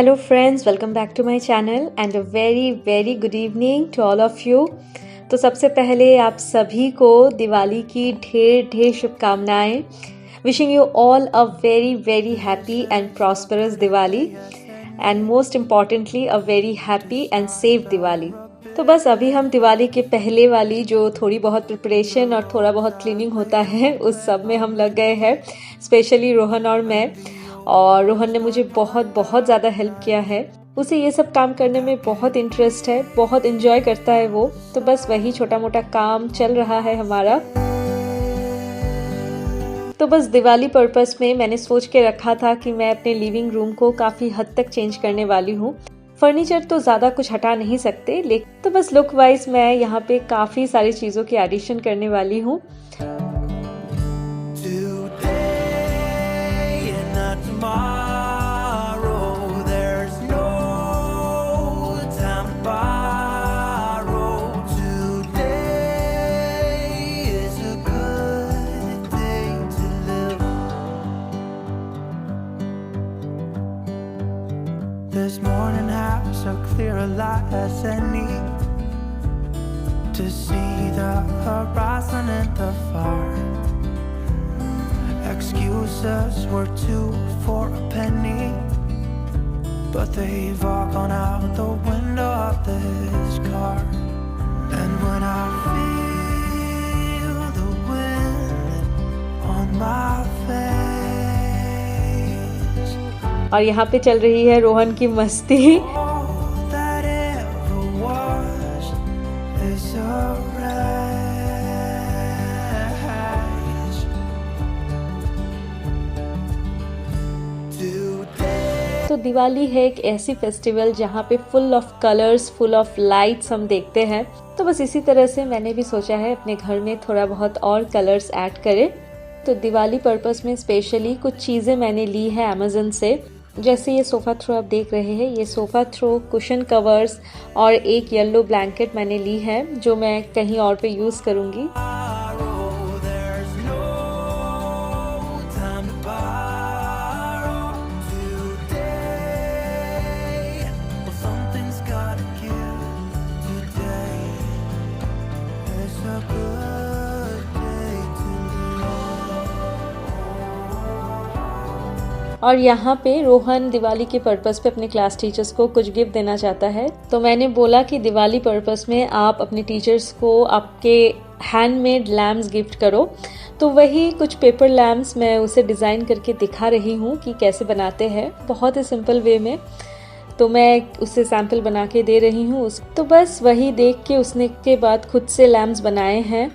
Hello friends, welcome back to my channel and a very good evening to all of you। तो सबसे पहले आप सभी को दिवाली की ढेर शुभकामनाएं। Wishing you all a very happy and prosperous Diwali and most importantly a very happy and safe Diwali. तो बस अभी हम दिवाली के पहले वाली जो थोड़ी बहुत प्रिपरेशन और थोड़ा बहुत क्लीनिंग होता है उस सब में हम लग गए हैं, स्पेशली रोहन और मैं। और रोहन ने मुझे बहुत ज़्यादा हेल्प किया है। उसे ये सब काम करने में बहुत इंटरेस्ट है, बहुत एंजॉय करता है वो। तो बस वही छोटा मोटा काम चल रहा है हमारा। तो बस दिवाली पर्पस में मैंने सोच के रखा था कि मैं अपने लिविंग रूम को काफ़ी हद तक चेंज करने वाली हूँ। फर्नीचर तो ज़्यादा कुछ हटा नहीं सकते, लेकिन तो बस लुक वाइज मैं यहाँ पे काफ़ी सारी चीज़ों की एडिशन करने वाली हूँ। This morning has so clear a light as any to see the horizon and the far. Excuses were two for a penny, but they've all gone out the window of this car. And when I feel the wind on my face, और यहाँ पे चल रही है रोहन की मस्ती। तो दिवाली है एक ऐसी फेस्टिवल जहाँ पे full of colours, full of lights हम देखते हैं। तो बस इसी तरह से मैंने भी सोचा है अपने घर में थोड़ा बहुत और कलर्स ऐड करें। तो दिवाली पर्पस में स्पेशली कुछ चीज़ें मैंने ली है अमेज़न से। जैसे ये सोफ़ा थ्रो आप देख रहे हैं, ये सोफ़ा थ्रो, कुशन कवर्स और एक येलो ब्लैंकेट मैंने ली है जो मैं कहीं और पे यूज़ करूँगी। और यहाँ पे रोहन दिवाली के पर्पस पे अपने क्लास टीचर्स को कुछ गिफ्ट देना चाहता है। तो मैंने बोला कि दिवाली पर्पस में आप अपने टीचर्स को आपके हैंडमेड लैम्प्स गिफ्ट करो। तो वही कुछ पेपर लैम्प्स मैं उसे डिज़ाइन करके दिखा रही हूँ कि कैसे बनाते हैं, बहुत ही सिंपल वे में। तो मैं उसे सैम्पल बना के दे रही हूँ। तो बस वही देख के उसने के बाद खुद से लैम्प्स बनाए हैं।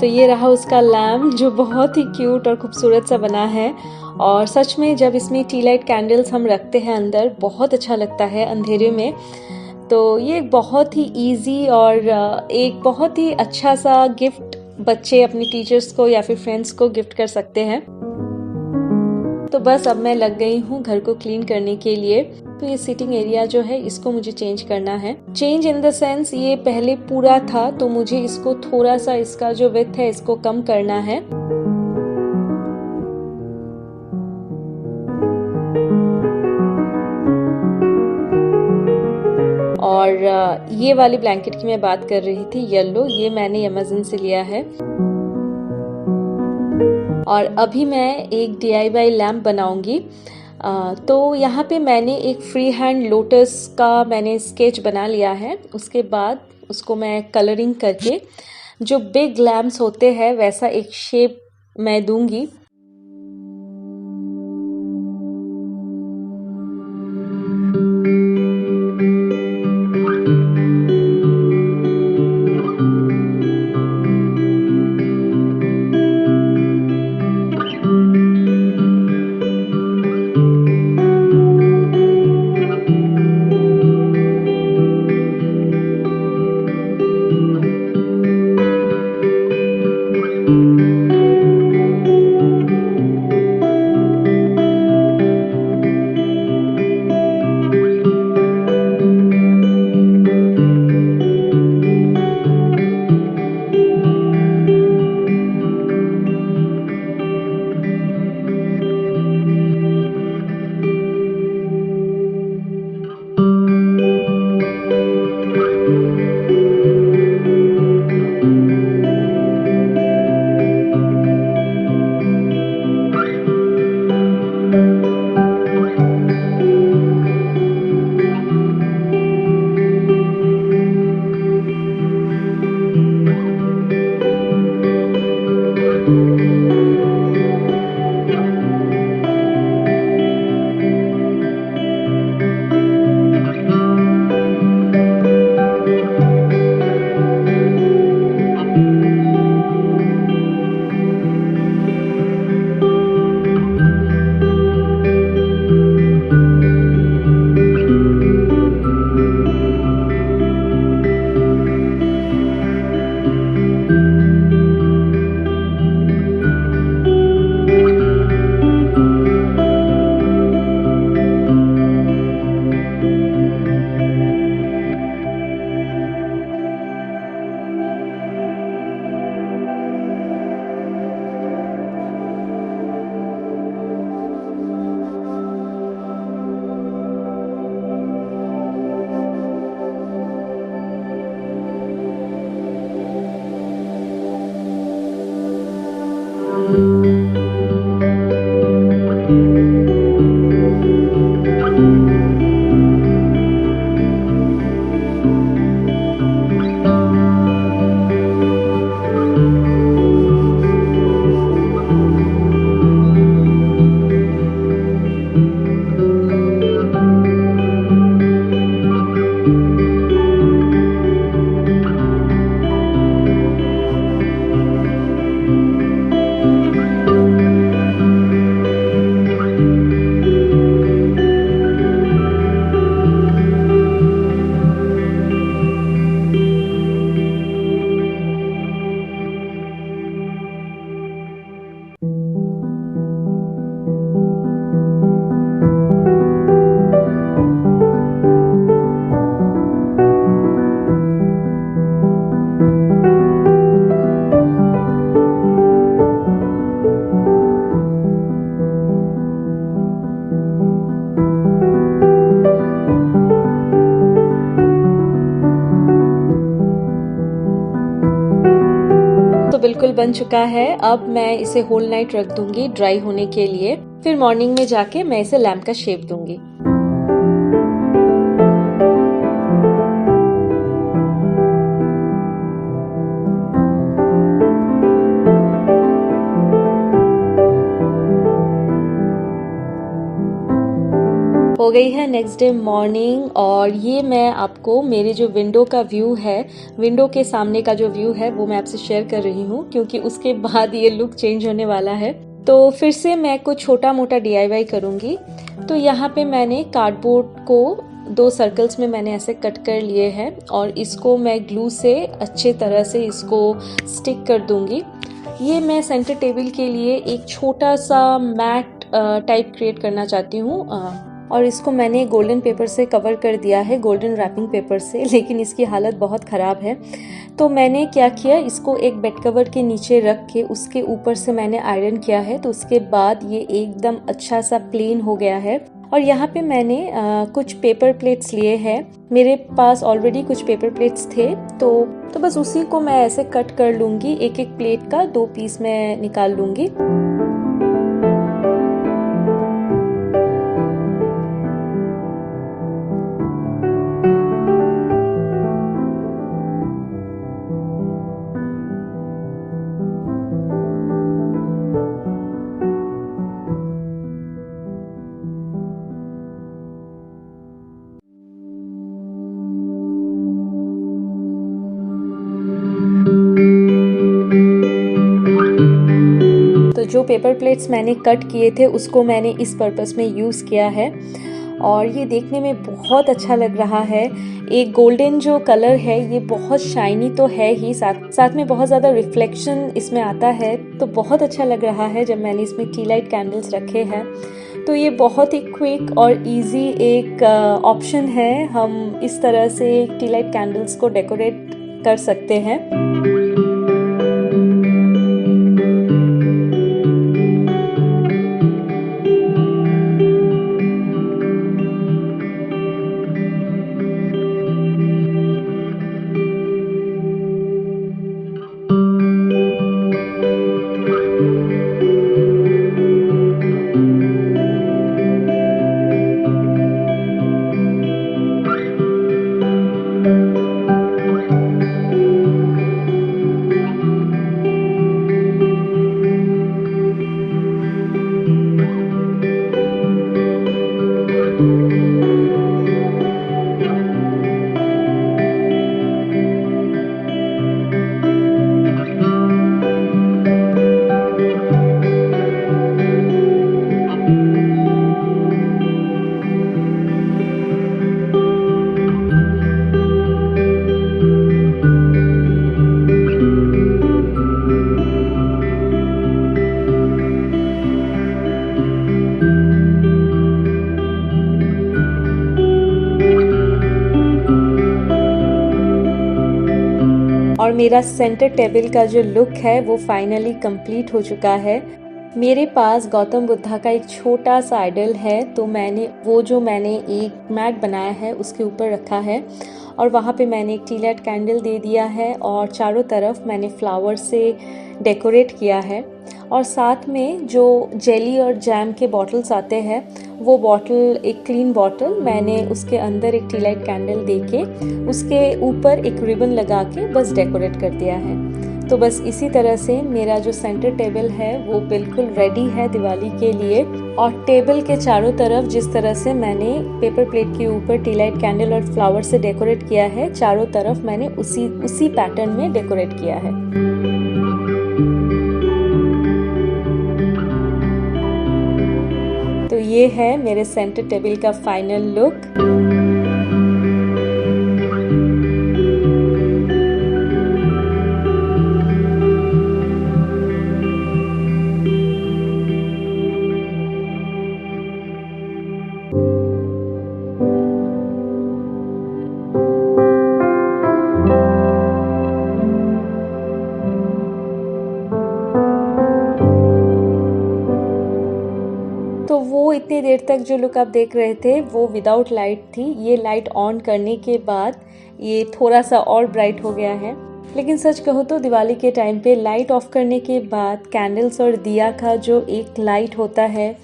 तो ये रहा उसका लैम्प जो बहुत ही क्यूट और खूबसूरत सा बना है। और सच में जब इसमें टी लाइट कैंडल्स हम रखते हैं अंदर, बहुत अच्छा लगता है अंधेरे में। तो ये एक बहुत ही इजी और एक बहुत ही अच्छा सा गिफ्ट बच्चे अपनी टीचर्स को या फिर फ्रेंड्स को गिफ्ट कर सकते हैं। तो बस अब मैं लग गई हूँ घर को क्लीन करने के लिए। तो ये सिटिंग एरिया जो है इसको मुझे चेंज करना है। चेंज इन द सेंस ये पहले पूरा था तो मुझे इसको थोड़ा सा, इसका जो विड्थ है इसको कम करना है। और ये वाली ब्लैंकेट की मैं बात कर रही थी, येलो, ये मैंने अमेज़न से लिया है। और अभी मैं एक DIY लैम्प बनाऊंगी। तो यहाँ पे मैंने एक फ्री हैंड लोटस का मैंने स्केच बना लिया है। उसके बाद उसको मैं कलरिंग करके जो बिग लैम्प्स होते हैं वैसा एक शेप मैं दूंगी। बिल्कुल बन चुका है। अब मैं इसे होल नाइट रख दूंगी ड्राई होने के लिए, फिर मॉर्निंग में जाके मैं इसे लैम्प का शेप दूंगी। हो गई है नेक्स्ट डे मॉर्निंग, और ये मैं आपको मेरे जो विंडो का व्यू है, विंडो के सामने का जो व्यू है वो मैं आपसे शेयर कर रही हूँ, क्योंकि उसके बाद ये लुक चेंज होने वाला है। तो फिर से मैं कुछ छोटा मोटा DIY करूँगी। तो यहाँ पे मैंने कार्डबोर्ड को 2 सर्कल्स में मैंने ऐसे कट कर लिए हैं, और इसको मैं ग्लू से अच्छे तरह से इसको स्टिक कर दूंगी। ये मैं सेंटर टेबल के लिए एक छोटा सा मैट टाइप क्रिएट करना चाहती हूँ, और इसको मैंने गोल्डन पेपर से कवर कर दिया है, गोल्डन रैपिंग पेपर से, लेकिन इसकी हालत बहुत ख़राब है। तो मैंने क्या किया, इसको एक बेड कवर के नीचे रख के उसके ऊपर से मैंने आयरन किया है। तो उसके बाद ये एकदम अच्छा सा प्लेन हो गया है, और यहाँ पे मैंने कुछ पेपर प्लेट्स लिए हैं। मेरे पास ऑलरेडी कुछ पेपर प्लेट्स थे, तो बस उसी को मैं ऐसे कट कर लूँगी। एक एक प्लेट का 2 पीस मैं निकाल लूँगी। तो जो पेपर प्लेट्स मैंने कट किए थे उसको मैंने इस पर्पस में यूज़ किया है और ये देखने में बहुत अच्छा लग रहा है। एक गोल्डन जो कलर है ये बहुत शाइनी तो है ही, साथ में बहुत ज़्यादा रिफ्लेक्शन इसमें आता है, तो बहुत अच्छा लग रहा है जब मैंने इसमें टी लाइट कैंडल्स रखे हैं। तो ये बहुत ही क्विक और इजी एक ऑप्शन है। हम इस तरह से टी लाइट कैंडल्स को डेकोरेट कर सकते हैं। और मेरा सेंटर टेबल का जो लुक है वो फाइनली कंप्लीट हो चुका है। मेरे पास गौतम बुद्धा का एक छोटा सा आइडल है, तो मैंने एक मैट बनाया है उसके ऊपर रखा है और वहाँ पे मैंने एक टी लाइट कैंडल दे दिया है और चारों तरफ मैंने फ्लावर से डेकोरेट किया है। और साथ में जो जेली और जैम के बॉटल्स आते हैं वो बॉटल, एक क्लीन बॉटल, मैंने उसके अंदर एक टी लाइट कैंडल देके उसके ऊपर एक रिबन लगा के बस डेकोरेट कर दिया है। तो बस इसी तरह से मेरा जो सेंटर टेबल है वो बिल्कुल रेडी है दिवाली के लिए। और टेबल के चारों तरफ जिस तरह से मैंने पेपर प्लेट के ऊपर टी लाइट कैंडल और फ्लावर से डेकोरेट किया है, चारों तरफ मैंने उसी पैटर्न में डेकोरेट किया है। तो ये है मेरे सेंटर टेबल का फाइनल लुक। तो वो इतनी देर तक जो लुक आप देख रहे थे वो विदाउट लाइट थी। ये लाइट ऑन करने के बाद ये थोड़ा सा और ब्राइट हो गया है। लेकिन सच कहो तो दिवाली के टाइम पे लाइट ऑफ करने के बाद कैंडल्स और दिया का जो एक लाइट होता है,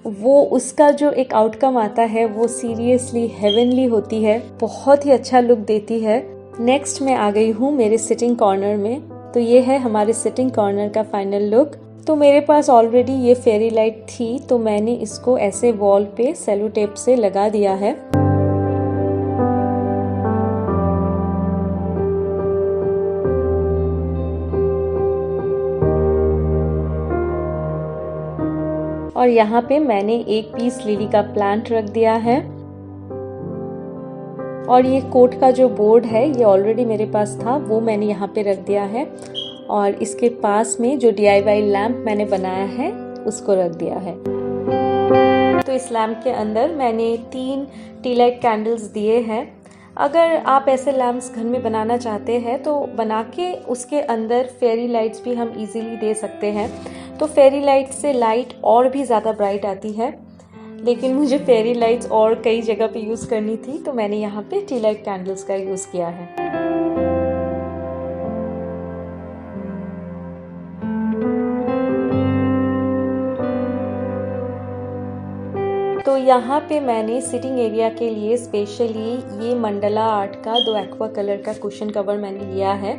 वो उसका जो एक आउटकम आता है वो सीरियसली हेवनली होती है, बहुत ही अच्छा लुक देती है। नेक्स्ट मैं आ गई हूँ मेरे सिटिंग कॉर्नर में। तो ये है हमारे सिटिंग कॉर्नर का फाइनल लुक। तो मेरे पास ऑलरेडी ये फेरी लाइट थी, तो मैंने इसको ऐसे वॉल पे सेलो टेप से लगा दिया है। और यहाँ पे मैंने एक पीस लिली का प्लांट रख दिया है। और ये कोट का जो बोर्ड है ये ऑलरेडी मेरे पास था, वो मैंने यहाँ पे रख दिया है। और इसके पास में जो DIY लैम्प मैंने बनाया है उसको रख दिया है। तो इस लैम्प के अंदर मैंने 3 टी लाइट कैंडल्स दिए हैं। अगर आप ऐसे लैम्प्स घर में बनाना चाहते हैं तो बना के उसके अंदर फेरी लाइट्स भी हम इजीली दे सकते हैं। तो फेरी लाइट से लाइट और भी ज़्यादा ब्राइट आती है। लेकिन मुझे फेरी लाइट्स और कई जगह पे यूज़ करनी थी, तो मैंने यहाँ पे टी लाइट कैंडल्स का यूज़ किया है। तो यहाँ पे मैंने सिटिंग एरिया के लिए स्पेशली ये मंडला आर्ट का 2 एक्वा कलर का कुशन कवर मैंने लिया है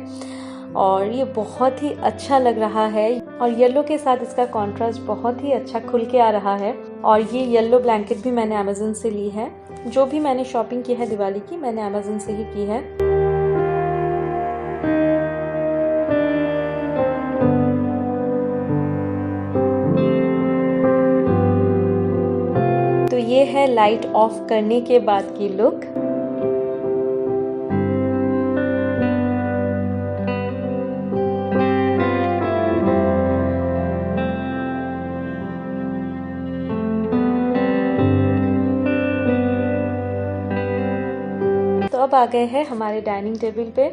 और ये बहुत ही अच्छा लग रहा है और येलो के साथ इसका कॉन्ट्रास्ट बहुत ही अच्छा खुल के आ रहा है। और ये येलो ब्लैंकेट भी मैंने अमेज़न से ली है। जो भी मैंने शॉपिंग की है दिवाली की, मैंने अमेज़न से ही की है। तो ये है लाइट ऑफ करने के बाद की लुक। तो अब आ गए हैं हमारे डाइनिंग टेबल पे।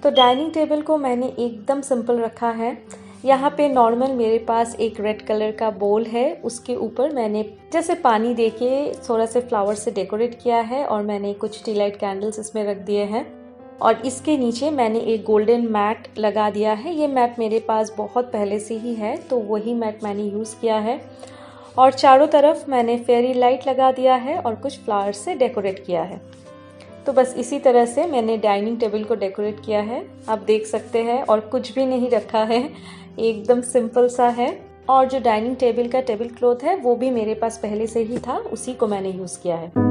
तो डाइनिंग टेबल को मैंने एकदम सिंपल रखा है। यहाँ पे नॉर्मल मेरे पास एक रेड कलर का बोल है, उसके ऊपर मैंने जैसे पानी देके थोड़ा से फ्लावर से डेकोरेट किया है और मैंने कुछ टी लाइट कैंडल्स इसमें रख दिए हैं और इसके नीचे मैंने एक गोल्डन मैट लगा दिया है। ये मैट मेरे पास बहुत पहले से ही है, तो वही मैट मैंने यूज़ किया है और चारों तरफ मैंने फेरी लाइट लगा दिया है और कुछ फ्लावर से डेकोरेट किया है। तो बस इसी तरह से मैंने डाइनिंग टेबल को डेकोरेट किया है, आप देख सकते हैं। और कुछ भी नहीं रखा है, एकदम सिंपल सा है। और जो डाइनिंग टेबल का टेबल क्लॉथ है वो भी मेरे पास पहले से ही था, उसी को मैंने यूज़ किया है।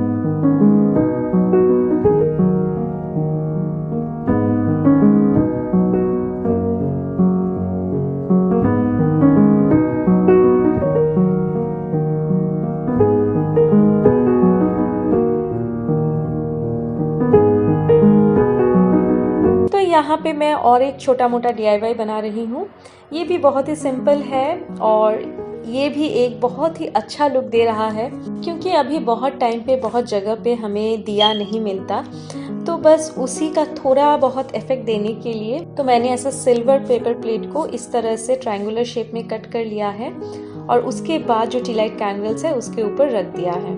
यहाँ पे मैं और एक छोटा मोटा DIY बना रही हूँ। ये भी बहुत ही सिंपल है और ये भी एक बहुत ही अच्छा लुक दे रहा है, क्योंकि अभी बहुत टाइम पे बहुत जगह पे हमें दिया नहीं मिलता, तो बस उसी का थोड़ा बहुत इफेक्ट देने के लिए तो मैंने ऐसा सिल्वर पेपर प्लेट को इस तरह से ट्रायंगुलर शेप में कट कर लिया है और उसके बाद जो टी लाइट कैंडल्स है उसके ऊपर रख दिया है।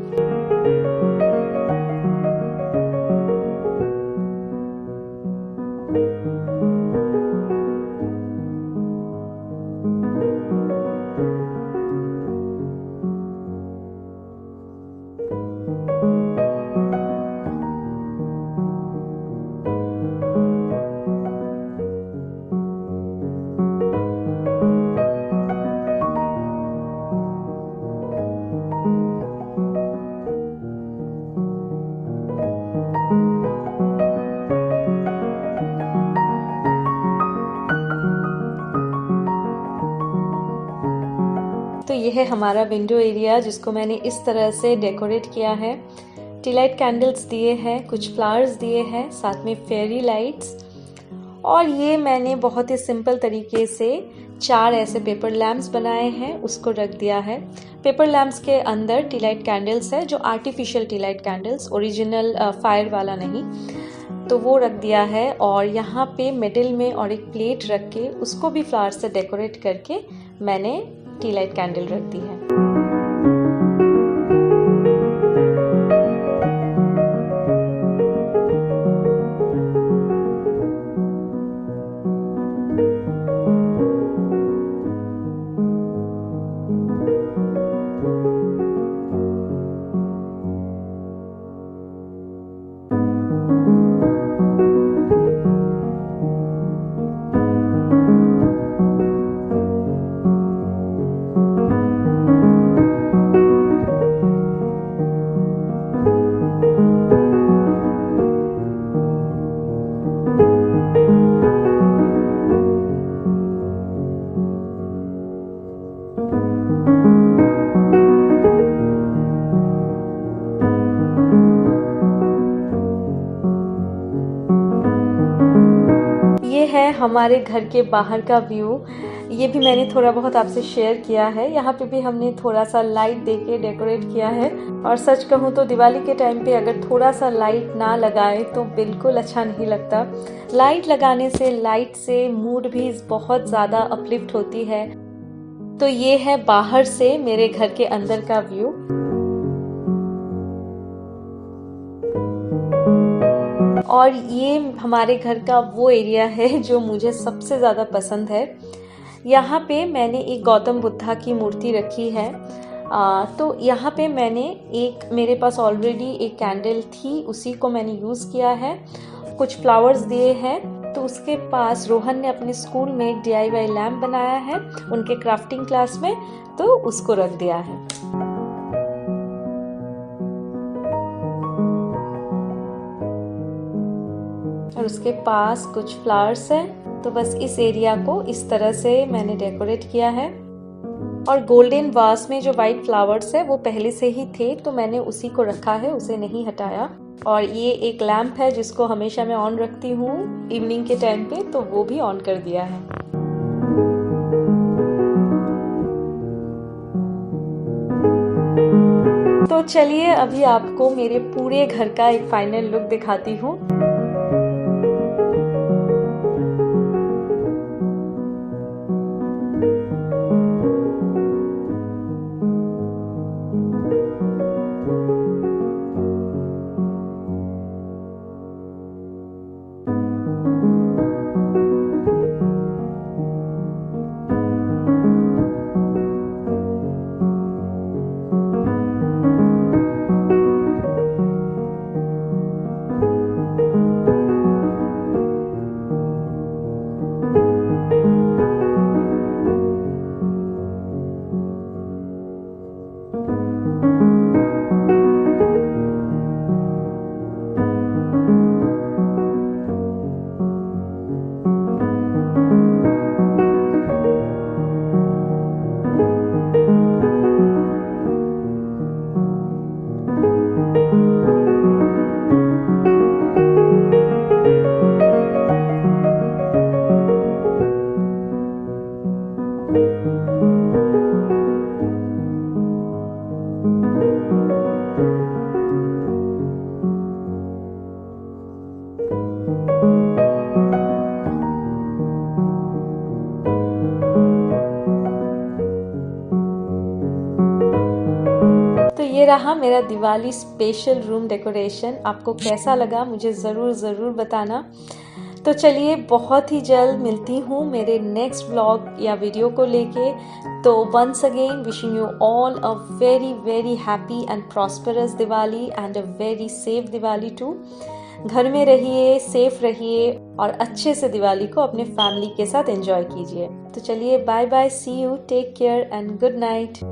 तो ये है हमारा विंडो एरिया जिसको मैंने इस तरह से डेकोरेट किया है। टी लाइट कैंडल्स दिए हैं, कुछ फ्लावर्स दिए हैं, साथ में फेरी लाइट्स, और ये मैंने बहुत ही सिंपल तरीके से 4 ऐसे पेपर लैम्प्स बनाए हैं, उसको रख दिया है। पेपर लैम्प्स के अंदर टी लाइट कैंडल्स है, जो artificial T light candles, original fire वाला नहीं, तो वो रख दिया है। और यहाँ पे मिडिल में और एक प्लेट रख के उसको भी फ्लावर से डेकोरेट करके मैंने टी लाइट कैंडल रख दी है। ये है हमारे घर के बाहर का व्यू। ये भी मैंने थोड़ा बहुत आपसे शेयर किया है। यहाँ पे भी हमने थोड़ा सा लाइट देके डेकोरेट किया है, और सच कहूँ तो दिवाली के टाइम पे अगर थोड़ा सा लाइट ना लगाए तो बिल्कुल अच्छा नहीं लगता। लाइट लगाने से, लाइट से मूड भी बहुत ज़्यादा अपलिफ्ट होती है। तो ये है बाहर से मेरे घर के अंदर का व्यू। और ये हमारे घर का वो एरिया है जो मुझे सबसे ज़्यादा पसंद है। यहाँ पे मैंने एक गौतम बुद्धा की मूर्ति रखी है। तो यहाँ पे मेरे पास ऑलरेडी एक कैंडल थी, उसी को मैंने यूज़ किया है। कुछ फ्लावर्स दिए हैं। तो उसके पास रोहन ने अपने स्कूल में एक DIY लैम्प बनाया है उनके क्राफ्टिंग क्लास में, तो उसको रख दिया है। और उसके पास कुछ फ्लावर्स हैं। तो बस इस एरिया को इस तरह से मैंने डेकोरेट किया है। और गोल्डन वास में जो वाइट फ्लावर्स है वो पहले से ही थे, तो मैंने उसी को रखा है, उसे नहीं हटाया। और ये एक लैम्प है जिसको हमेशा मैं ऑन रखती हूँ इवनिंग के टाइम पे, तो वो भी ऑन कर दिया है। तो चलिए अभी आपको मेरे पूरे घर का एक फाइनल लुक दिखाती हूँ। ये रहा मेरा दिवाली स्पेशल रूम डेकोरेशन। आपको कैसा लगा मुझे ज़रूर बताना। तो चलिए बहुत ही जल्द मिलती हूँ मेरे नेक्स्ट व्लॉग या वीडियो को लेके। तो once again wishing you all a very happy and prosperous Diwali and a very safe Diwali too. घर में रहिए, सेफ रहिए और अच्छे से दिवाली को अपने फैमिली के साथ एंजॉय कीजिए। तो चलिए bye bye, see you, take care and good night.